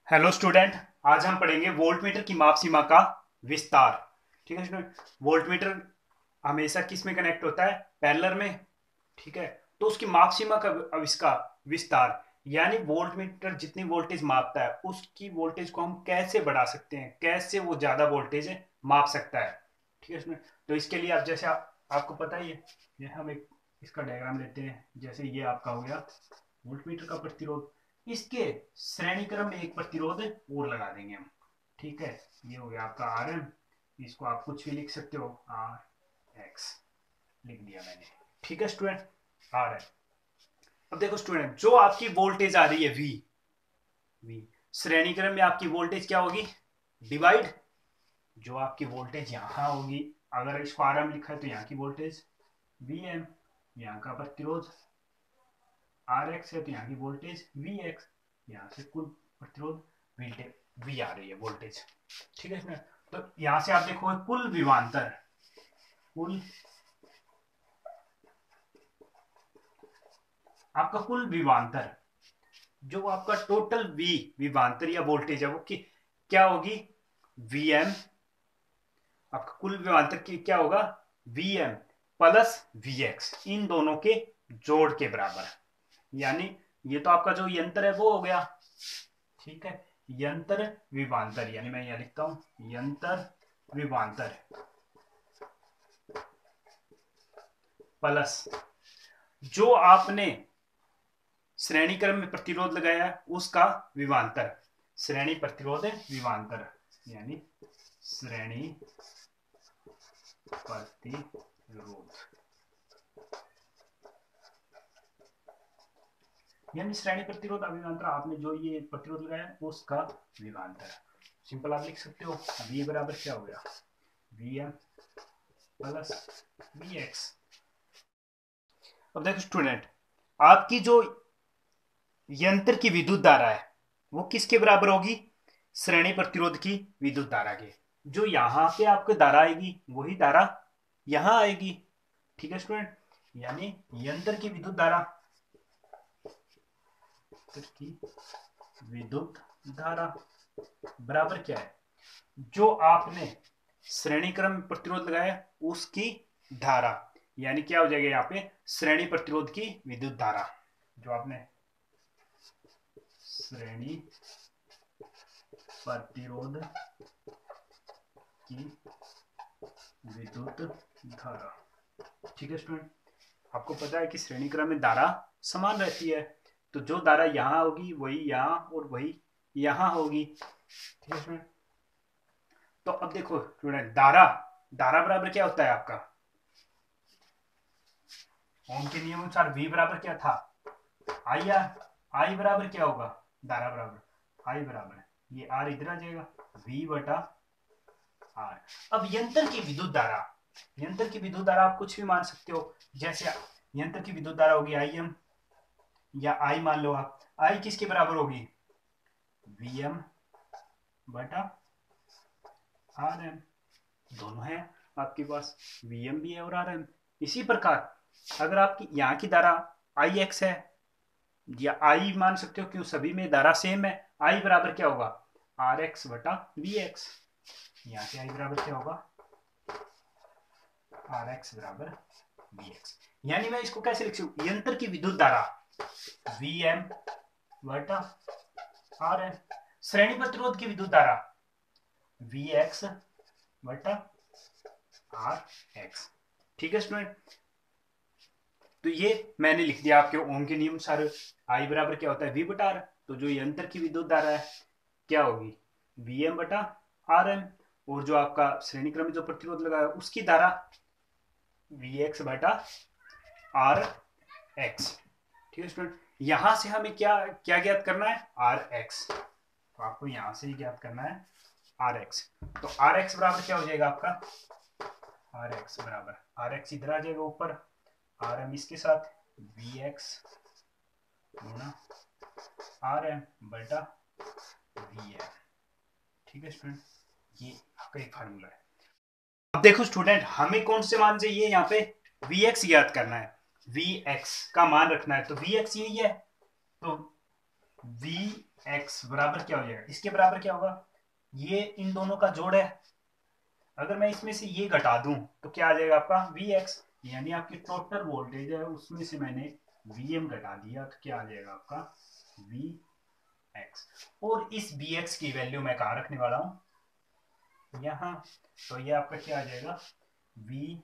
Hello student. आज हम पढ़ेंगे वोल्टमीटर की माप सीमा का विस्तार। ठीक है स्टूडेंट। वोल्टमीटर हमेशा किस में कनेक्ट होता है? पैरेलल में। ठीक है। तो उसकी माप सीमा का आविष्कार विस्तार, यानी वोल्टमीटर जितनी वोल्टेज मापता है उसकी वोल्टेज को हम कैसे बढ़ा सकते हैं, कैसे वो ज्यादा वोल्टेज माप सकता है। ठीक है स्टूडेंट। तो इसके लिए आप जैसे आपको पता ही है, ये हम एक इसका डायग्राम लेते हैं। जैसे ये आपका हो गया वोल्टमीटर का प्रतिरोध, इसके श्रेणी क्रम में एक प्रतिरोध और लगा देंगे हम। ठीक है। ये हो गया आपका आर एम। इसको आप कुछ भी लिख सकते हो, आर एक्स लिख दिया मैंने। ठीक है स्टूडेंट, आर एम। अब देखो स्टूडेंट, जो आपकी वोल्टेज आ रही है वी, वी श्रेणी क्रम में आपकी वोल्टेज क्या होगी? डिवाइड जो आपकी वोल्टेज यहां होगी, अगर इसको आर एम लिखा है तो यहाँ की वोल्टेज वी एम, यहाँ का प्रतिरोध आर एक्स है तो यहाँ की वोल्टेज वी एक्स, यहाँ से कुल प्रतिरोध वी आ रही है वोल्टेज। ठीक है इसमें। तो यहां से आप देखो कुल विभवांतर, कुल आपका कुल विभवांतर, जो आपका टोटल वी विभवांतर या वोल्टेज है वो क्या होगी? V M. आपका कुल विभवांतर की क्या होगा? V M plus V X, इन दोनों के जोड़ के बराबर। यानी ये तो आपका जो यंत्र है वो हो गया। ठीक है। यंत्र विभवांतर, यानी मैं यहां लिखता हूं यंत्र विभवांतर प्लस जो आपने श्रेणी क्रम में प्रतिरोध लगाया उसका विभवांतर, श्रेणी प्रतिरोध विभवांतर, यानी श्रेणी प्रतिरोध, यानी श्रेणी प्रतिरोध अभिमांतर, आपने जो ये प्रतिरोध लगाया उसका विभवांतर। सिंपल आप लिख सकते हो वी बराबर क्या हो गया? V M plus V X. अब देखो स्टूडेंट, आपकी जो यंत्र की विद्युत धारा है वो किसके बराबर होगी? श्रेणी प्रतिरोध की विद्युत धारा के। जो यहां पे आपको धारा आएगी वही धारा यहां आएगी। ठीक है स्टूडेंट। यानी यंत्र की विद्युत धारा, की विद्युत धारा बराबर क्या है? जो आपने श्रेणी क्रम प्रतिरोध लगाया उसकी धारा, यानी क्या हो जाएगा यहाँ पे? श्रेणी प्रतिरोध की विद्युत धारा, जो आपने श्रेणी प्रतिरोध की विद्युत धारा। ठीक है स्टूडेंट। आपको पता है कि श्रेणी क्रम में धारा समान रहती है, तो जो धारा यहां होगी वही यहां और वही यहां होगी। ठीक है स्टूडेंट। तो अब देखो स्टूडेंट, धारा धारा बराबर क्या होता है आपका? ओम के नियम अनुसार वी बराबर क्या था? I R. आई बराबर क्या होगा? धारा बराबर आई बराबर, ये आर इधर आ जाएगा, वी बटा आर। अब यंत्र की विद्युत धारा, यंत्र की विद्युत धारा आप कुछ भी मान सकते हो। जैसे यंत्र की विद्युत धारा होगी आई एम, या आई मान लो आप। आई किसके बराबर होगी? वी एम बटा आर एम। दोनों है आपके पास, वी एम भी है और आर एम। इसी प्रकार अगर आपकी यहाँ की धारा आई एक्स है, या आई मान सकते हो, क्यों सभी में धारा सेम है। आई बराबर क्या होगा? आर एक्स बटा वी एक्स। यहाँ से आई बराबर क्या होगा? आर एक्स बराबर वी एक्स। यानी मैं इसको कैसे लिख सकूं? यंत्र की विद्युत धारा वी एम बटा आर एम, श्रेणी प्रतिरोध की विद्युत धारा वी एक्स बटा आर एक्स। ठीक है स्टूडेंट। तो ये मैंने लिख दिया आपके ओम के नियम सारे। आई बराबर क्या होता है? वी बटा आर। तो जो यंत्र की विद्युत धारा है क्या होगी? वी एम बटा आर एम। और जो आपका श्रेणी क्रम में जो प्रतिरोध लगा है उसकी धारा वी एक्स बटा आर एक्स। ठीक है स्टूडेंट। यहां से हमें क्या क्या ज्ञात करना है? R X. तो आपको यहां से ही ज्ञात करना है आर एक्स। तो आर एक्स बराबर क्या हो जाएगा आपका? आर एक्स बराबर, आर एक्स इधर आ जाएगा ऊपर, आर एम इसके साथ, वी एक्स गुना आर एम बटा वी एम। ठीक है स्टूडेंट, ये आपका एक फार्मूला है। अब देखो स्टूडेंट, हमें कौन से मान चाहिए यहाँ पे? वी एक्स ज्ञात करना है, वी एक्स का मान रखना है। तो वी एक्स यही है, तो वी एक्स बराबर क्या हो जाएगा, इसके बराबर क्या होगा, ये इन दोनों का जोड़ है, अगर मैं इसमें से ये घटा दूं तो क्या आ जाएगा आपका वी एक्स, यानी आपकी टोटल वोल्टेज है उसमें से मैंने वी एम घटा दिया तो क्या आ जाएगा आपका वी एक्स। और इस वी एक्स की वैल्यू मैं कहाँ रखने वाला हूं, यहाँ, तो ये आपका क्या आ जाएगा वी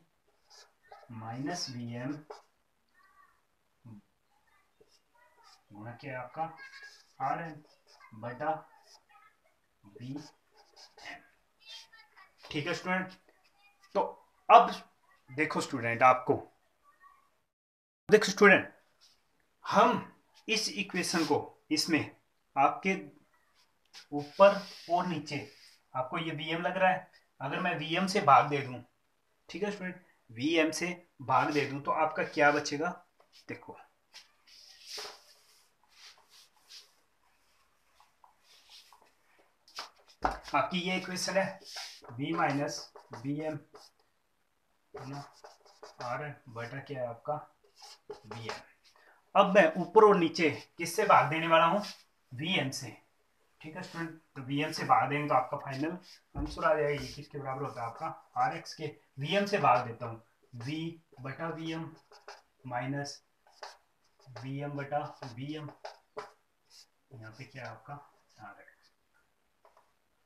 माइनस वी एम गुणा क्या है आपका आर एन बटा वी एम। ठीक है स्टूडेंट, तो अब देखो स्टूडेंट, आपको देखो स्टूडेंट, हम इस इक्वेशन को इसमें आपके ऊपर और नीचे आपको ये वीएम लग रहा है, अगर मैं वीएम से भाग दे दूं, ठीक है स्टूडेंट, वीएम से भाग दे दूं तो आपका क्या बचेगा, देखो आपकी ये इक्वेशन है v minus B M R बटा क्या है आपका वी एम। अब मैं ऊपर और नीचे किससे भाग देने वाला हूं, वी एम से, ठीक है स्टूडेंट, तो वी एम से भाग देंगे तो आपका फाइनल आंसर आ जाएगा, ये किसके बराबर होता है आपका आर एक्स के, वी एम से भाग देता हूँ वी बटा V M minus V M बटा वी एम, यहाँ पे क्या है आपका आर एक्स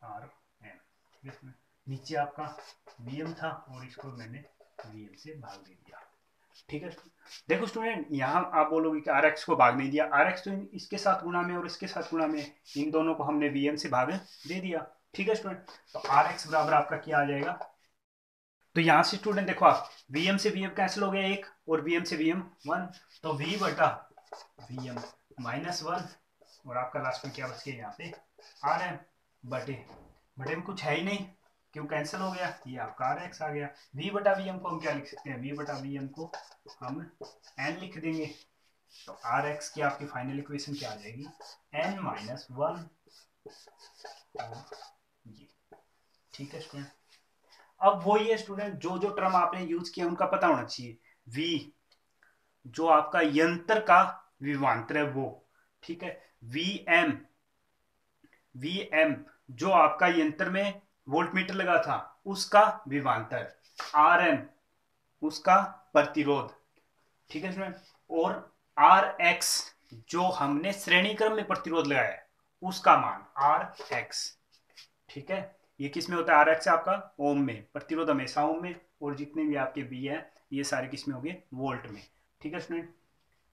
आर एम, ठीक है, नीचे आपका वी एम था और इसको मैंने वी एम से भाग दे दिया, ठीक है। देखो स्टूडेंट, यहाँ आप बोलोगे कि आर एक्स को भाग नहीं दिया, आर एक्स तो इसके साथ गुणा में और इसके साथ गुणा में, इन दोनों को हमने वी एम से भाग दे दिया, ठीक है स्टूडेंट, तो आर एक्स बराबर आपका क्या आ जाएगा, तो यहाँ से स्टूडेंट देखो आप वी एम से वी एम कैंसिल हो गया एक और वी एम से वी एम वन, तो वी बटा वी एम माइनस वन और आपका लास्ट में क्या बच गया यहाँ पे आर एम बटे बटे में कुछ है ही नहीं, क्यों कैंसिल हो गया, ये आपका आर एक्स आ गया, v बटा वी एम को हम क्या लिख सकते हैं, v बटा वी एम को हम n लिख देंगे, तो आर एक्स की आपकी फाइनल इक्वेशन क्या आ जाएगी n माइनस वन, ये, ठीक है स्टूडेंट। अब वो ये स्टूडेंट जो जो टर्म आपने यूज किया उनका पता होना चाहिए, v जो आपका यंत्र का विभवांतर है वो, ठीक है, वी एम वी एम जो आपका यंत्र में वोल्टमीटर लगा था उसका विभवांतर, आर एम उसका प्रतिरोध, ठीक है स्टूडेंट, और आर एक्स जो हमने श्रेणी क्रम में प्रतिरोध लगाया है उसका मान आर एक्स, ठीक है, ये किस में होता है आर एक्स आपका ओम में, प्रतिरोध हमेशा ओम में, और जितने भी आपके बी है ये सारे किस में हो गए वोल्ट में, ठीक है स्टूडेंट।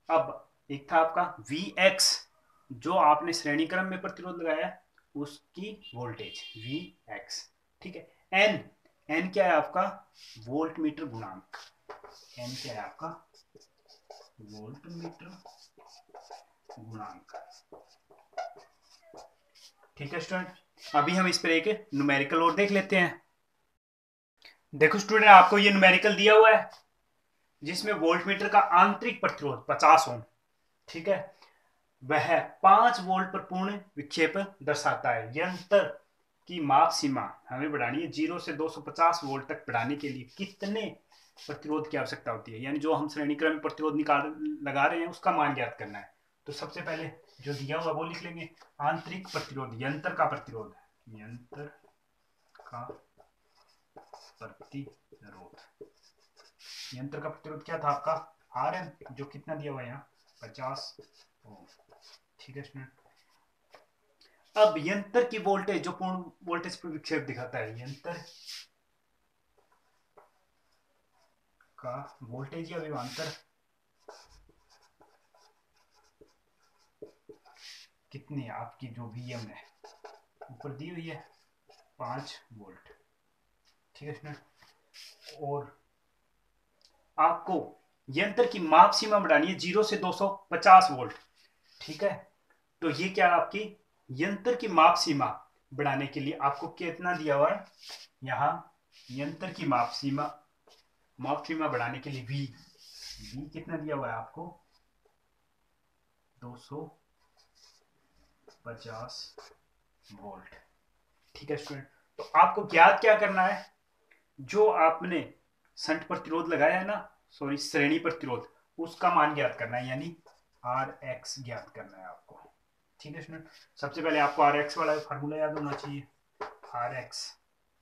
अब एक था आपका वी एक्स जो आपने श्रेणी क्रम में प्रतिरोध लगाया है उसकी वोल्टेज वी एक्स, ठीक है, एन एन क्या है आपका वोल्ट मीटर गुणांक, एन क्या है आपका वोल्ट मीटर गुणांक, ठीक है स्टूडेंट। अभी हम इस पर एक न्यूमेरिकल और देख लेते हैं। देखो स्टूडेंट, आपको ये न्यूमेरिकल दिया हुआ है जिसमें वोल्ट मीटर का आंतरिक प्रतिरोध 50 ओम, ठीक है, वह 5 वोल्ट पर पूर्ण विक्षेप दर्शाता है, यंत्र की माप सीमा हमें बढ़ानी है 0 से 250 वोल्ट तक बढ़ाने के लिए कितने प्रतिरोध की आवश्यकता होती है, यानी जो हम श्रेणी क्रम में प्रतिरोध निकाल लगा रहे हैं उसका मान ज्ञात करना है। तो सबसे पहले जो दिया हुआ वो लिख लेंगे, आंतरिक प्रतिरोध यंत्र का प्रतिरोध, यंत्र का प्रतिरोध, यंत्र का प्रतिरोध क्या था आपका आर एम, जो कितना दिया हुआ है यहाँ 50 ओम, ठीक है स्टूडेंट। अब यंत्र की वोल्टेज जो पूर्ण वोल्टेज पर विक्षेप दिखाता है, यंत्र का वोल्टेज या विभवांतर कितनी आपकी जो वीएम है ऊपर दी हुई है 5 वोल्ट, ठीक है स्टूडेंट, और आपको यंत्र की माप सीमा बढ़ानी है 0 से 250 वोल्ट, ठीक है, तो ये क्या आपकी यंत्र की माप सीमा बढ़ाने के लिए आपको कितना दिया हुआ है, यहाँ यंत्र की माप सीमा बढ़ाने के लिए वी कितना दिया हुआ है आपको 250 वोल्ट, ठीक है स्टूडेंट। तो आपको ज्ञात क्या करना है, जो आपने संट प्रतिरोध लगाया है ना, सॉरी श्रेणी प्रतिरोध, उसका मान ज्ञात करना है, यानी आर एक्स ज्ञात करना है आपको, ठीक है स्टूडेंट, सबसे पहले आपको आर एक्स वाला फार्मूला याद होना चाहिए। आर एक्स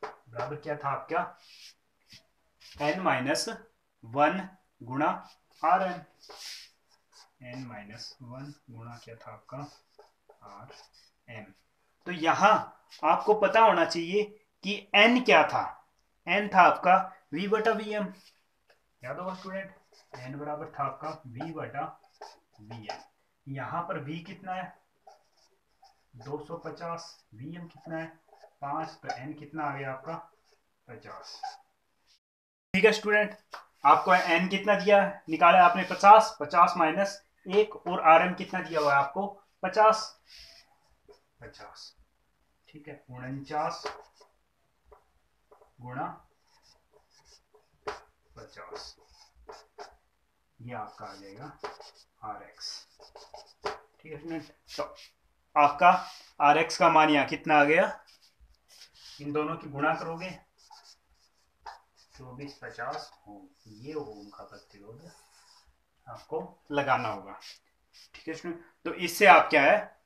बराबर क्या था आपका, एन माइनस वन गुणा R N, N minus one गुणा क्या था आपका आर एन। तो यहां आपको पता होना चाहिए कि एन क्या था, एन था आपका v बटा वी एम, याद होगा स्टूडेंट, एन बराबर था आपका v बटा वी एम। यहां पर v कितना है 250, वी एम कितना है 5, तो एन कितना आ गया आपका 50। ठीक है स्टूडेंट, आपको एन कितना दिया निकाला आपने 50, 50 माइनस एक, और आर एम कितना दिया हुआ है आपको 50, 50, ठीक है 49 गुणा 50, ये आपका आ जाएगा आर एक्स। ठीक है स्टूडेंट, तो आपका आर एक्स का मान यहाँ कितना आ गया, इन दोनों की गुणा करोगे 2450 ओम, ये ओम का प्रतिरोध आपको लगाना होगा। ठीक है स्टूडेंट, तो इससे आप क्या है,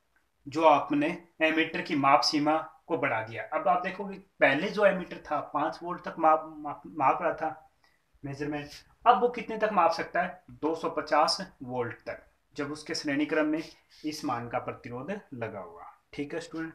जो आपने एमीटर की माप सीमा को बढ़ा दिया। अब आप देखोगे पहले जो एमीटर था 5 वोल्ट तक माप रहा था मेजरमेंट, अब वो कितने तक माप सकता है 250 वोल्ट तक, जब उसके श्रेणी क्रम में इस मान का प्रतिरोध लगा हुआ। ठीक है स्टूडेंट।